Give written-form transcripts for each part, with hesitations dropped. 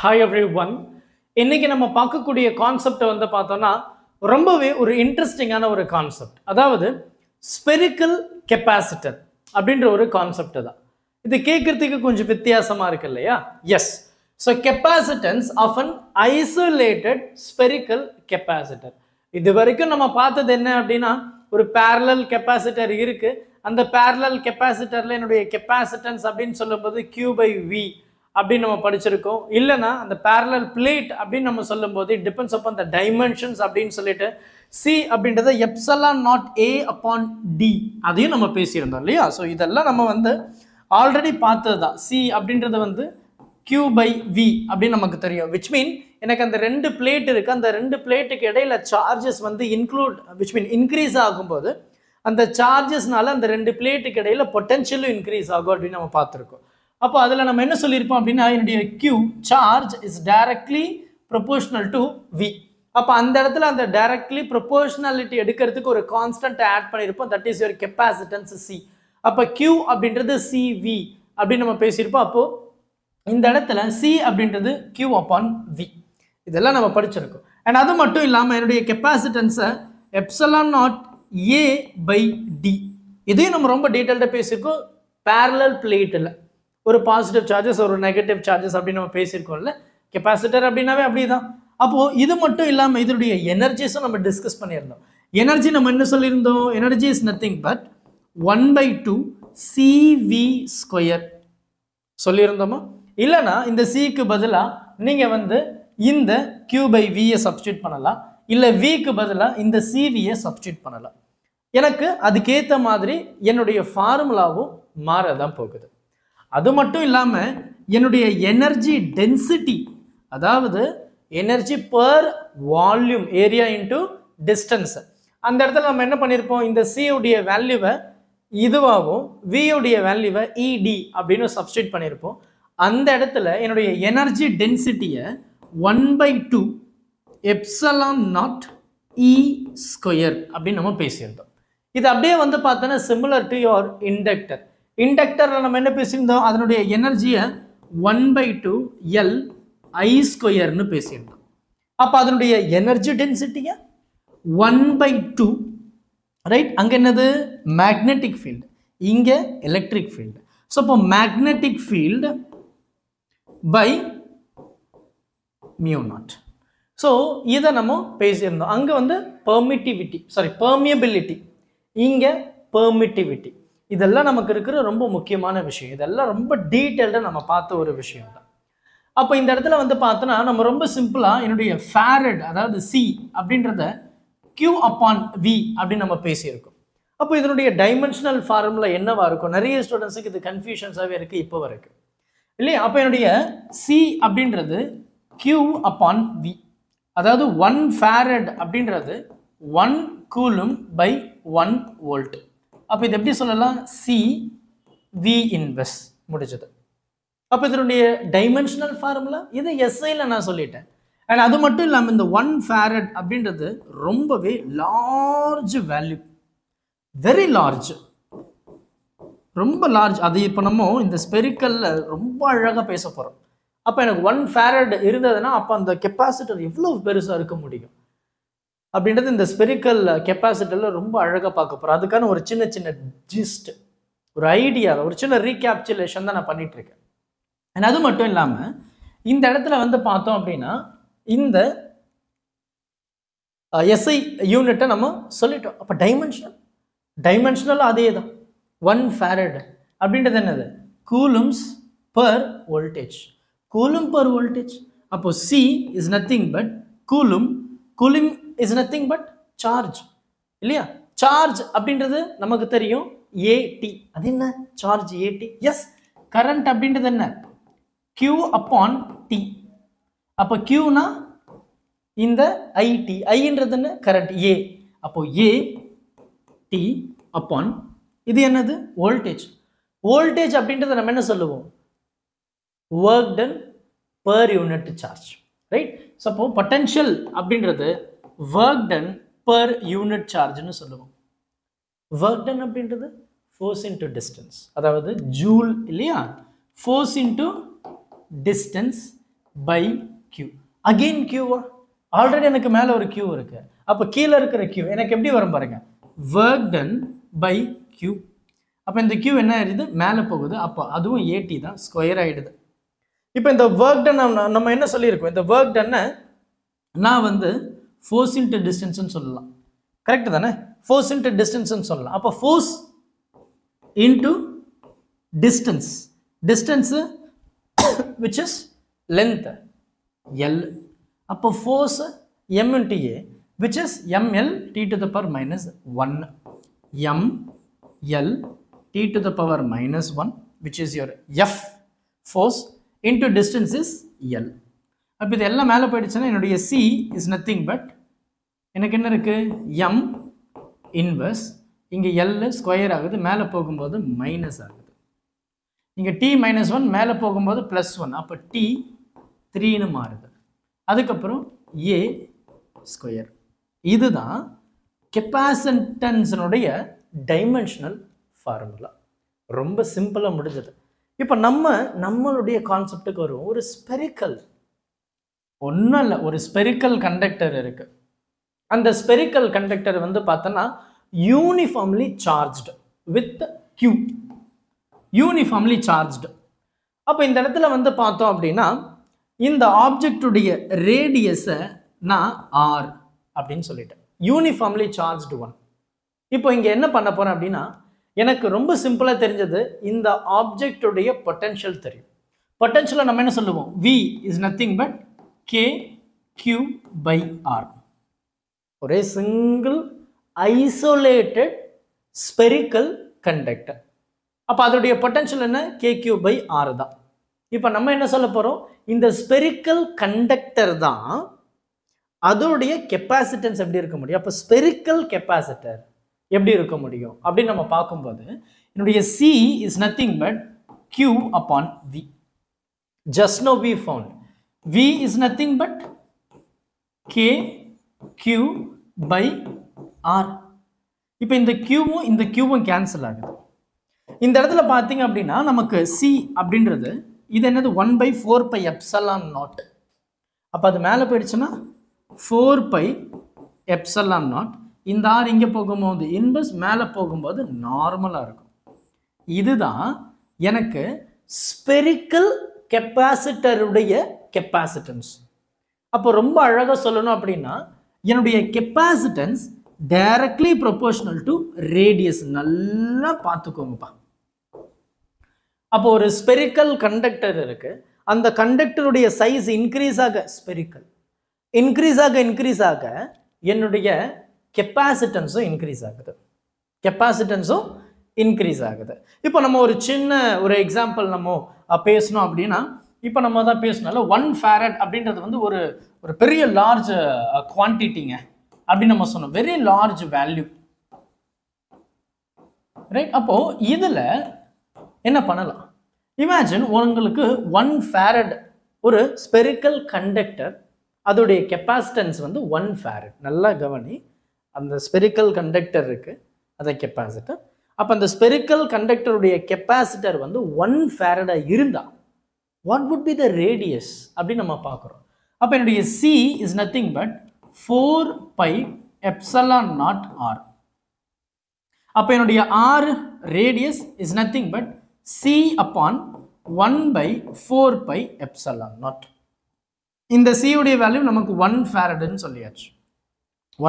Hi every one. இன்னைக்கு நம்ம பார்க்கக்கூடிய கான்செப்டை வந்து பார்த்தோம்னா ரொம்பவே ஒரு இன்ட்ரெஸ்டிங்கான ஒரு கான்செப்ட். அதாவது ஸ்பெரிக்கல் கெப்பாசிட்டர் அப்படின்ற ஒரு கான்செப்ட் தான். இது கேட்கறதுக்கு கொஞ்சம் வித்தியாசமா இருக்கு இல்லையா? Yes. So capacitance of an isolated spherical capacitor. இது வரைக்கும் நம்ம பார்த்தது என்ன அப்படின்னா, ஒரு பேரலல் கெப்பாசிட்டர் இருக்கு. அந்த பேரலல் கெப்பாசிட்டர்ல என்னுடைய கெப்பாசிட்டன்ஸ் அப்படின்னு சொல்லும்போது Q/V அப்படின்னு நம்ம படிச்சிருக்கோம். இல்லைன்னா அந்த பேரலல் பிளேட் அப்படின்னு நம்ம சொல்லும்போது it depends upon the dimensions அப்படின்னு சொல்லிட்டு சி அப்படின்றத epsilon naught a upon d அதையும் நம்ம பேசியிருந்தோம் இல்லையா? ஸோ இதெல்லாம் நம்ம வந்து ஆல்ரெடி பார்த்தது தான். சி அப்படின்றது வந்து Q/V அப்படின்னு நமக்கு தெரியும். விச் மீன் எனக்கு அந்த ரெண்டு பிளேட் இருக்கு. அந்த ரெண்டு பிளேட்டுக்கு இடையில சார்ஜஸ் வந்து விச் மீன் இன்க்ரீஸ் ஆகும்போது அந்த சார்ஜஸ்னால அந்த ரெண்டு பிளேட்டுக்கு இடையில பொட்டன்ஷியலும் இன்க்ரீஸ் ஆகும் அப்படின்னு நம்ம பார்த்துருக்கோம். அப்போ அதில் நம்ம என்ன சொல்லியிருப்போம் அப்படின்னா, என்னுடைய Q charge is directly proportional to V. அப்போ அந்த இடத்துல அந்த டைரக்ட்லி ப்ரொபோர்ஷனாலிட்டி எடுக்கிறதுக்கு ஒரு கான்ஸ்டன்ட் ஆட் பண்ணியிருப்போம். That is your capacitance C. அப்போ Q அப்படின்றது CV அப்படின்னு நம்ம பேசியிருப்போம். அப்போ இந்த இடத்துல C அப்படின்றது Q/V. இதெல்லாம் நம்ம படிச்சிருக்கோம். அண்ட் அது மட்டும் இல்லாமல் என்னுடைய கெப்பாசிட்டன்ஸை எப்சலான் நாட் A/D இதையும் நம்ம ரொம்ப டீட்டெயில்டாக பேசியிருக்கோம். பேரலல் பிளேட்டில் ஒரு பாசிட்டிவ் சார்ஜஸ் ஒரு நெகட்டிவ் சார்ஜஸ் அப்படின்னு நம்ம பேசியிருக்கோம்ல. கெப்பாசிட்டர் அப்படின்னாவே அப்படிதான். அப்போ இது மட்டும் இல்லாமல் இதனுடைய எனர்ஜிஸும் நம்ம டிஸ்கஸ் பண்ணியிருந்தோம். எனர்ஜி நம்ம என்ன சொல்லியிருந்தோம்? Energy is nothing but 1/2 CV² சொல்லியிருந்தோமா? இல்லைனா இந்த சிக்கு பதிலாக நீங்கள் வந்து இந்த Q/Vயை சப்ஸ்டியூட் பண்ணலாம். இல்லை விக்கு பதிலாக இந்த CVயை சப்ஸ்டியூட் பண்ணலாம். எனக்கு அதுக்கேற்ற மாதிரி என்னுடைய ஃபார்முலாவும் மாறதான் போகுது. அது மட்டும் இல்லாமல் என்னுடைய எனர்ஜி டென்சிட்டி, அதாவது energy per volume area into distance, அந்த இடத்துல நம்ம என்ன பண்ணியிருப்போம்? இந்த C உடைய வேல்யூவை இதுவாகவும் V உடைய வேல்யூவை ED அப்படின்னு சப்ஸ்டியூட் பண்ணியிருப்போம். அந்த இடத்துல என்னுடைய எனர்ஜி டென்சிட்டியை 1/2 எப்சலான் நாட் E² அப்படின்னு நம்ம பேசியிருந்தோம். இது அப்படியே வந்து பார்த்தோன்னா சிமிலர் டு யுவர் இண்டக்டர். இண்டக்டரில் நம்ம என்ன பேசியிருந்தோம்? அதனுடைய எனர்ஜியை 1/2 LI² பேசியிருந்தோம். அப்போ அதனுடைய எனர்ஜி டென்சிட்டியை 1/2, ரைட்? அங்கே என்னது? மேக்னெட்டிக் ஃபீல்டு, இங்கே எலக்ட்ரிக் ஃபீல்டு. ஸோ அப்போ மேக்னெட்டிக் ஃபீல்டு பை μ0. ஸோ இதை நம்ம பேசியிருந்தோம். அங்கே வந்து பெர்மியபிலிட்டி, இங்கே பெர்மிட்டிவிட்டி. இதெல்லாம் நமக்கு இருக்கிற ரொம்ப முக்கியமான விஷயம். இதெல்லாம் ரொம்ப டீட்டெயில்டாக நம்ம பார்த்த ஒரு விஷயம் தான். அப்போ இந்த இடத்துல வந்து பார்த்தோன்னா நம்ம ரொம்ப சிம்பிளாக என்னுடைய ஃபேரட், அதாவது C அப்படின்றத Q/V அப்படின்னு நம்ம பேசியிருக்கோம். அப்போ இதனுடைய டைமென்ஷனல் ஃபார்முலா என்னவா இருக்கும்? நிறைய ஸ்டூடெண்ட்ஸுக்கு இது கன்ஃபியூஷன்ஸாகவே இருக்குது இப்போ வரைக்கும் இல்லையா? அப்போ என்னுடைய C அப்படின்றது Q/V, அதாவது 1 ஃபேரட் அப்படின்றது 1 கூலும் பை 1 வோல்ட். அப்போ இது எப்படி சொல்லலாம்? CV இன்வெர்ஸ் முடிச்சது. அப்போ இதனுடைய டைமென்ஷனல் ஃபார்முலா இது SIயில் நான் சொல்லிட்டேன். அண்ட் அது மட்டும் இல்லாமல் இந்த 1 ஃபேரட் அப்படின்றது ரொம்பவே லார்ஜ் வேல்யூ, வெரி லார்ஜ், ரொம்ப லார்ஜ். அது இப்போ நம்ம இந்த ஸ்பெரிக்கலில் ரொம்ப அழகாக பேச போகிறோம். அப்போ எனக்கு 1 ஃபேரட் இருந்ததுன்னா அப்போ அந்த கெப்பாசிட்டர் எவ்வளோ பெருசாக இருக்க முடியும் அப்படின்றது இந்த ஸ்பெரிக்கல் கெப்பாசிட்டரில் ரொம்ப அழகாக பார்க்க போகிறோம். அதுக்கான ஒரு சின்ன சின்ன ஜிஸ்ட், ஒரு ஐடியா, ஒரு சின்ன ரீகேப்சுலேஷன் தான் நான் பண்ணிகிட்ருக்கேன். அண்ட் அது மட்டும் இல்லாமல் இந்த இடத்துல வந்து பார்த்தோம் அப்படின்னா இந்த SI யூனிட்டை நம்ம சொல்லிட்டோம். அப்போ டைமென்ஷனல் அதே தான். 1 ஃபேரட் அப்படின்றது என்னது? Coulomb's per voltage. Coulomb per voltage. அப்போ C is nothing but coulomb is nothing but charge இல்லையா? சார்ஜ் அப்படின்றது நமக்கு தெரியும் AT. அது என்ன சார்ஜ்? AT. எஸ். கரண்ட் அப்படின்றது என்ன? Q/T. அப்போ Qனா இந்த IT, ஐன்றது என்ன? Current A. அப்போ AT அப்பான் இது என்னது? வோல்டேஜ். வோல்டேஜ் அப்படின்றத நம்ம என்ன சொல்லுவோம்? Work done per unit charge, right? So அப்போ பொட்டன்ஷியல் அப்படின்றது ஒர்க் டன் பர் யூனிட் சார்ஜ்னு சொல்லுவோம். ஒர்க் டன் அப்படின்றது ஃபோர்ஸ் இன்டு டிஸ்டன்ஸ், அதாவது ஜூல் இல்லையா? Force into distance by q. again q already எனக்கு மேலே ஒரு q இருக்கு. அப்போ கீழே இருக்கிற q எனக்கு எப்படி வரும் பாருங்க, work done by q. அப்போ இந்த q என்ன ஆயிடுது, மேலே போகுது. அப்போ அதுவும் 80 தான், ஸ்கொயர் ஆயிடுது. இப்போ இந்த ஒர்க் டன் நம்ம என்ன சொல்லியிருக்கோம், இந்த ஒர்க் டன்னை நான் வந்து ஃபோர்ஸ் இன்ட்டு டிஸ்டன்ஸ்னு சொல்லலாம். கரெக்ட் தானே, ஃபோர்ஸ் இன்ட்டு டிஸ்டன்ஸ்னு சொல்லலாம். அப்போ force into distance, distance which is length L. அப்போ force M into A which is ML T to the power minus 1, ML T to the power minus 1 which is your F force into distance is L. அப்போ இது எல்லாம் மேலே போயிடுச்சுன்னா என்னுடைய C is nothing but எனக்கு என்ன இருக்கு, M inverse, இங்கே L ஸ்கொயர் ஆகுது, மேலே போகும்போது மைனஸ் ஆகுது. இங்கே T minus 1 மேலே போகும்போது ப்ளஸ் 1, அப்போ T 3ன்னு மாறுது. அதுக்கப்புறம் A ஸ்கொயர். இதுதான் கெப்பாசிட்டன்ஸினுடைய டைமென்ஷனல் ஃபார்முலா. ரொம்ப சிம்பிளாக முடிஞ்சது. இப்போ நம்மளுடைய கான்செப்டுக்கு வரும். ஒரு ஸ்பெரிக்கல், ஒன்றும் இல்லை, ஒரு ஸ்பெரிக்கல் கண்டக்டர் இருக்கு. அந்த ஸ்பெரிக்கல் கண்டக்டர் வந்து பார்த்தோன்னா uniformly charged with Q, uniformly charged. அப்போ இந்த இடத்துல வந்து பார்த்தோம் அப்படின்னா இந்த ஆப்ஜெக்டுடைய ரேடியஸை நான் R அப்படின்னு சொல்லிட்டேன், யூனிஃபார்ம்லி சார்ஜ்டு 1. இப்போ இங்கே என்ன பண்ண போகிறேன் அப்படின்னா, எனக்கு ரொம்ப சிம்பிளாக தெரிஞ்சது, இந்த ஆப்ஜெக்டுடைய பொட்டென்ஷியல் தெரியும். பொட்டென்ஷியலை நம்ம என்ன சொல்லுவோம், V is nothing but KQ by R. ஒரே சிங்கிள் ஐசோலேட்டட் ஸ்பெரிக்கல் கண்டக்டர். அப்போ அதோடைய பொட்டென்ஷியல் என்ன, KQ by R தான். இப்போ நம்ம என்ன சொல்ல போகிறோம், இந்த ஸ்பெரிக்கல் கண்டக்டர் தான் அதோடைய கெப்பாசிட்டன்ஸ் எப்படி இருக்க முடியும். அப்போ ஸ்பெரிக்கல் கெப்பாசிட்டர் எப்படி இருக்க முடியும் அப்படின்னு நம்ம பார்க்கும்போது என்னுடைய C is nothing but Q upon V. Just now we found V is nothing but KQ by R. இப்போ இந்த Qவும் இந்த Qவும் கேன்சல் ஆகுது. இந்த இடத்துல பார்த்தீங்க அப்படின்னா நமக்கு C அப்படின்றது இது என்னது 1/4 pi epsilon naught. அப்போ அது மேலே போயிடுச்சுன்னா 4 pi epsilon naught. இந்த R இங்கே போகும்போது இன்வர்ஸ், மேலே போகும்போது நார்மலாக இருக்கும். இதுதான் எனக்கு ஸ்பெரிக்கல் கெப்பாசிட்டருடைய கெப்பாசிட்டன்ஸ். அப்போ ரொம்ப அழகாக சொல்லணும் அப்படின்னா என்னுடைய capacitance directly proportional to radius. நல்லா பார்த்துக்கோங்கப்பா. அப்போ ஒரு ஸ்பெரிக்கல் கண்டக்டர் இருக்கு, அந்த கண்டக்டருடைய சைஸ் இன்க்ரீஸ் ஆக, ஸ்பெரிக்கல் இன்க்ரீஸ் ஆக என்னுடைய கெப்பாசிட்டன்ஸும் இன்க்ரீஸ் ஆகுது, கெப்பாசிட்டன்ஸும் இன்க்ரீஸ் ஆகுது. இப்போ நம்ம ஒரு சின்ன ஒரு எக்ஸாம்பிள் நம்ம பேசணும் அப்படின்னா, இப்போ நம்ம தான் பேசணும்ல 1 farad அப்படின்றது வந்து ஒரு பெரிய லார்ஜ் குவான்டிட்டிங்க அப்படின்னு நம்ம சொன்னோம், வெரி லார்ஜ் வேல்யூ, ரைட். அப்போ இதில் என்ன பண்ணலாம், இமேஜின் உங்களுக்கு 1 farad ஒரு ஸ்பெரிக்கல் கண்டக்டர், அதோடைய கெப்பாசிட்டன்ஸ் வந்து 1 farad. நல்லா கவனி, அந்த ஸ்பெரிக்கல் கண்டக்டர் இருக்கு, அதை கெப்பாசிட்டர். அப்போ அந்த ஸ்பெரிக்கல் கண்டக்டருடைய கெப்பாசிட்டர் வந்து 1 farad இருந்தா what would be the radius அப்படின்னு நம்ம பார்க்குறோம். அப்போ என்னுடைய C is nothing but 4 pi epsilon naught R. அப்போ என்னுடைய R radius is nothing but C upon 1/4 pi epsilon naught. இந்த C உடைய வேல்யூ நமக்கு 1 farad சொல்லியாச்சு.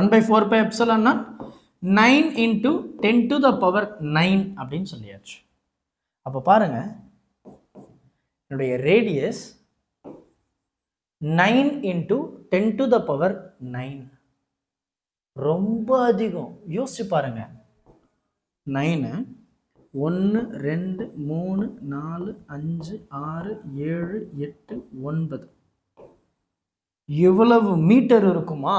1/4 pi epsilon naught 9 into 10 to the power 9 அப்படின்னு சொல்லியாச்சு. அப்போ பாருங்க, என்னுடைய radius 9 into 10 to the power 9, ரொம்ப அதிகம். யோசிச்சு பாருங்க, 9 1 2 3 4 5 6 7 8 9 இவ்வளவு மீட்டர் இருக்குமா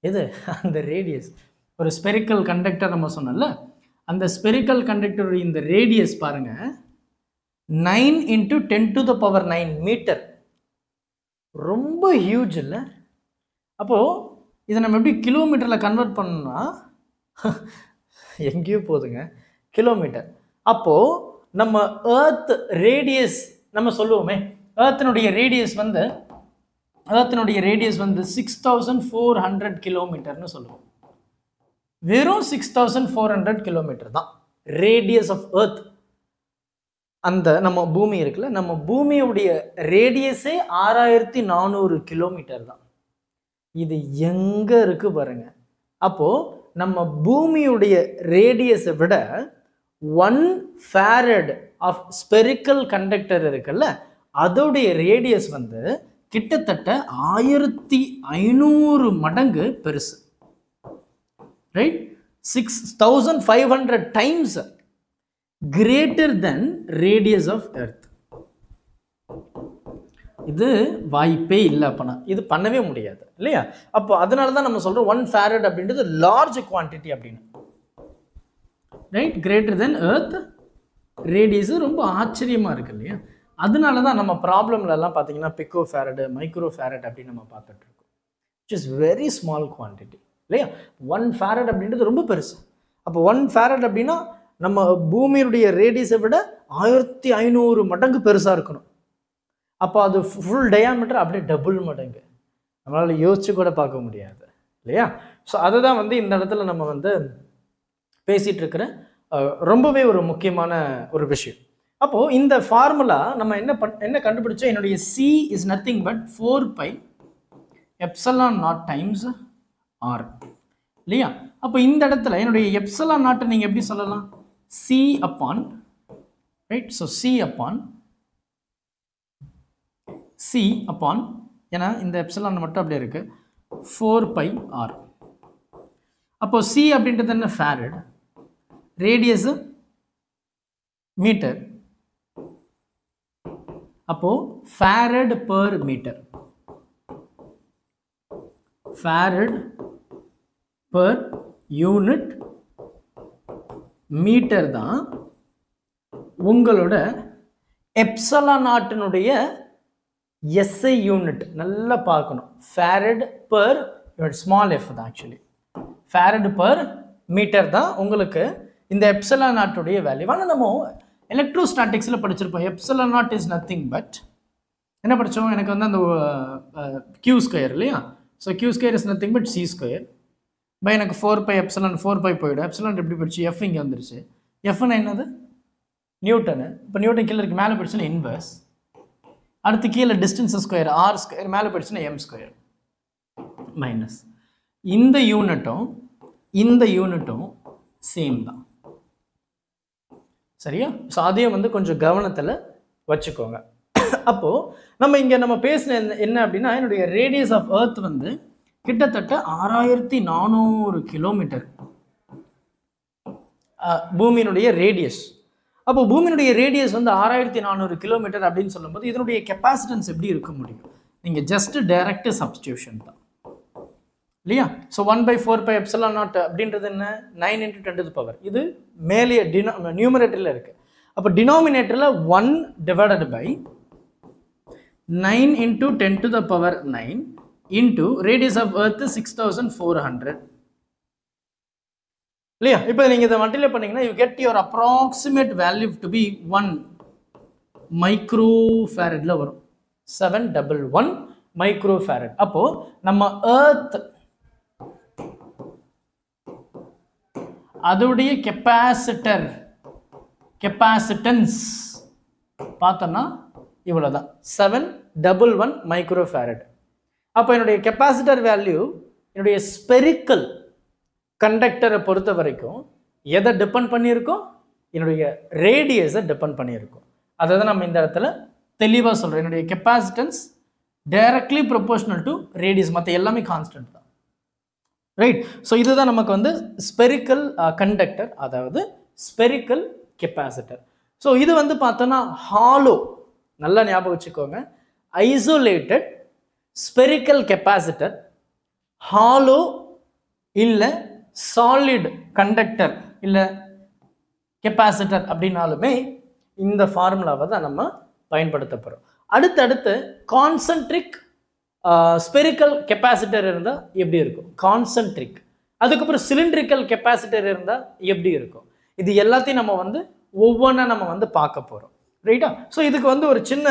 இது அந்த ரேடியஸ். ஒரு ஸ்பெரிக்கல் கண்டக்டர் நம்ம சொன்னோம்ல, அந்த ஸ்பெரிக்கல் கண்டக்டர் இந்த ரேடியஸ் பாருங்க 9 into 10 to the power 9 metre, ரொம்ப ஹியூஜ் இல்லை. அப்போது இதை நம்ம எப்படி கிலோமீட்டரில் கன்வெர்ட் பண்ணோம்னா எங்கேயோ போகுதுங்க, கிலோமீட்டர். அப்போது நம்ம எர்த் ரேடியஸ் நம்ம சொல்லுவோமே, எர்த்தினுடைய ரேடியஸ் வந்து 6400 கிலோமீட்டர்னு சொல்லுவோம். வெறும் 6400 கிலோமீட்டர் தான் ரேடியஸ் ஆஃப் எர்த். அந்த நம்ம பூமி இருக்குல்ல, நம்ம பூமியுடைய ரேடியஸே 6400 கிலோமீட்டர் தான். இது எங்க இருக்கு பாருங்க. அப்போ நம்ம பூமியுடைய ரேடியஸை விட 1 ஃபாரட் ஆஃப் ஸ்பெரிக்கல் கண்டக்டர் இருக்குல்ல, அதோடைய ரேடியஸ் வந்து கிட்டத்தட்ட 1500 மடங்கு பெருசு. Right, 6500 times greater than radius of Earth. இது வாய்ப்பே இல்லை. அப்பனா இது பண்ணவே முடியாது இல்லையா? அப்போ அதனால தான் நம்ம சொல்றோம் 1 ஃபாரட் அப்படின்றது லார்ஜ் குவான்டிட்டி அப்படின்னு. Right, greater than earth radius. ரொம்ப ஆச்சரியமா இருக்கு இல்லையா? அதனால தான் நம்ம ப்ராப்ளம்ல எல்லாம் பார்த்தீங்கன்னா பிக்கோ ஃபேரட், மைக்ரோ ஃபேரட் அப்படின்னு நம்ம பார்த்துட்டு இருக்கோம். It is very small quantity இல்லையா? 1 ஃபாரட் அப்படின்றது ரொம்ப பெருசு. அப்போ 1 ஃபாரட் அப்படின்னா நம்ம பூமியுடைய ரேடியஸை விட 1500 மடங்கு பெருசாக இருக்கணும். அப்போ அது ஃபுல் டயாமீட்டர் அப்படியே டபுள் மடங்கு. நம்மளால் யோசிச்சு கூட பார்க்க முடியாது இல்லையா? ஸோ அதுதான் வந்து இந்த இடத்துல நம்ம வந்து பேசிகிட்டு இருக்கிற ரொம்பவே ஒரு முக்கியமான ஒரு விஷயம். அப்போது இந்த ஃபார்முலா நம்ம என்ன கண்டுபிடிச்சோம்? என்னுடைய C is nothing but 4π epsilon naught times R இல்லையா? அப்போ இந்த இடத்துல என்னுடைய எப்சிலான் நாட்டை நீங்கள் எப்படி சொல்லலாம்? C upon, right, so C upon, ஏன்னா இந்த எப்சிலான் மட்டும் அப்படியே இருக்கு, 4πr. அப்போ C அப்படின்றது என்ன? Farad, radius metre. அப்போ farad per metre, farad per unit metre தான் உங்களோட எப்சிலான் நாட்டினுடைய SI யூனிட். நல்லா பார்க்கணும், farad per unit, small f தான் ஆக்சுவலி. ஃபாரட் பெர் மீட்டர் தான் உங்களுக்கு இந்த எப்சிலான் நாட்டுடைய வேல்யூ. ஆனால் நம்ம எலக்ட்ரோஸ்டாட்டிக்ஸில் படிச்சிருப்போம் epsilon naught is nothing but என்ன படித்தோம்? எனக்கு வந்து அந்த Q ஸ்கொயர் இல்லையா? So Q square is nothing but C square by எனக்கு 4π எப்சிலான், 4π போயிடும். எப்சிலான் எப்படி படிச்சு? F இங்கே வந்துருச்சு. Fனா என்னது? நியூட்டனு. இப்போ நியூட்டன் கீழே இருக்கு, மேலே படிச்சுன்னா இன்வர்ஸ். அடுத்து கீழே டிஸ்டன்ஸ் ஸ்கொயர் R ஸ்கொயர், மேலே படிச்சுன்னா M ஸ்கொயர் மைனஸ். இந்த யூனிட்டும் சேம் தான், சரியா? ஸோ அதையும் வந்து கொஞ்சம் கவனத்தில் வச்சுக்கோங்க. அப்போது நம்ம பேசின என்ன அப்படின்னா, என்னுடைய ரேடியஸ் ஆஃப் எர்த் வந்து கிட்டத்தட்ட 6400 கிலோமீட்டர் பூமியினுடைய ரேடியஸ். அப்போ பூமியினுடைய ரேடியஸ் வந்து 6400 கிலோமீட்டர் அப்படின்னு சொல்லும்போது இதனுடைய கெப்பாசிட்டன்ஸ் எப்படி இருக்க முடியும்? நீங்கள் ஜஸ்ட் டைரக்ட் சப்ஸ்டியூஷன் தான் இல்லையா? ஸோ 1/4π எப்சிலான் நாட் அப்படின்றது என்ன? 9 × 10 to the power. இது மேலே நியூமரேட்டரில் இருக்குது. அப்போ டினாமினேட்டரில் 1 divided by 9 × 10 to the power 9 into radius of earth 6400 இல்லையா? இப்போ நீங்கள் இதை மல்டிப்ளை பண்ணீங்கன்னா you get your approximate value to be 1 micro ஃபேரட்ல வரும். 711 மைக்ரோ ஃபேரட். அப்போ நம்ம எர்த் அதோடைய கெப்பாசிட்டன்ஸ் பார்த்தோம்னா இவ்வளோதான், 711 மைக்ரோ ஃபேரட். அப்போ என்னுடைய கெப்பாசிட்டர் வேல்யூ என்னுடைய ஸ்பெரிக்கல் கண்டக்டரை பொறுத்த வரைக்கும் எதை டிபெண்ட் பண்ணியிருக்கோம்? என்னுடைய ரேடியஸை டிபெண்ட் பண்ணியிருக்கோம். அதை தான் நம்ம இந்த இடத்துல தெளிவாக சொல்கிறோம். என்னுடைய capacitance directly proportional to radius, மற்ற எல்லாமே கான்ஸ்டன்ட் தான், ரைட்? ஸோ இதுதான் நமக்கு வந்து ஸ்பெரிக்கல் கண்டக்டர், அதாவது ஸ்பெரிக்கல் கெப்பாசிட்டர். ஸோ இது வந்து பார்த்தோன்னா ஹாலோ, நல்லா ஞாபகம் வச்சுக்கோங்க, ஐசோலேட்டட் ஸ்பெரிக்கல் கெப்பாசிட்டர், ஹாலோ இல்லை சாலிட் கண்டக்டர் இல்லை கெப்பாசிட்டர் அப்படின்னாலுமே இந்த ஃபார்முலாவை தான் நம்ம பயன்படுத்த போகிறோம். அடுத்தடுத்து கான்சென்ட்ரிக் ஸ்பெரிக்கல் கெப்பாசிட்டர் இருந்தால் எப்படி இருக்கும்? கான்சென்ட்ரிக். அதுக்கப்புறம் சிலிண்ட்ரிக்கல் கெப்பாசிட்டர் இருந்தால் எப்படி இருக்கும்? இது எல்லாத்தையும் நம்ம வந்து ஒவ்வொன்றா நம்ம வந்து பார்க்க போகிறோம், ரைட்டா? ஸோ இதுக்கு வந்து ஒரு சின்ன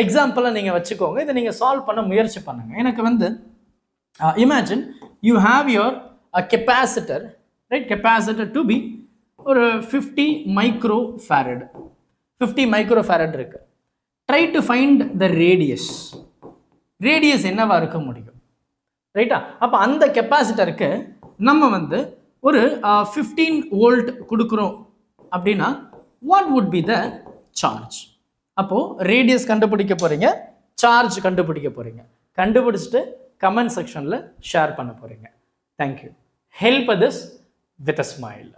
எக்ஸாம்பிளாக நீங்கள் வச்சுக்கோங்க. இதை நீங்கள் சால்வ் பண்ண முயற்சி பண்ணுங்கள். எனக்கு வந்து imagine you have your capacitor, right? Capacitor to be ஒரு 50 மைக்ரோ ஃபேரட். 50 மைக்ரோ ஃபேரட் இருக்கு. Try to find the radius. Radius என்னவா இருக்க முடியும், ரைட்டா? அப்போ அந்த கெப்பாசிட்டருக்கு நம்ம வந்து ஒரு 15 வோல்ட் கொடுக்குறோம் அப்படின்னா what would be the charge? அப்போது ரேடியஸ் கண்டுபிடிக்க போகிறீங்க, சார்ஜ் கண்டுபிடிக்க போகிறீங்க. கண்டுபிடிச்சிட்டு கமெண்ட் செக்ஷனில் ஷேர் பண்ண போகிறீங்க. Thank you. Help this with a smile.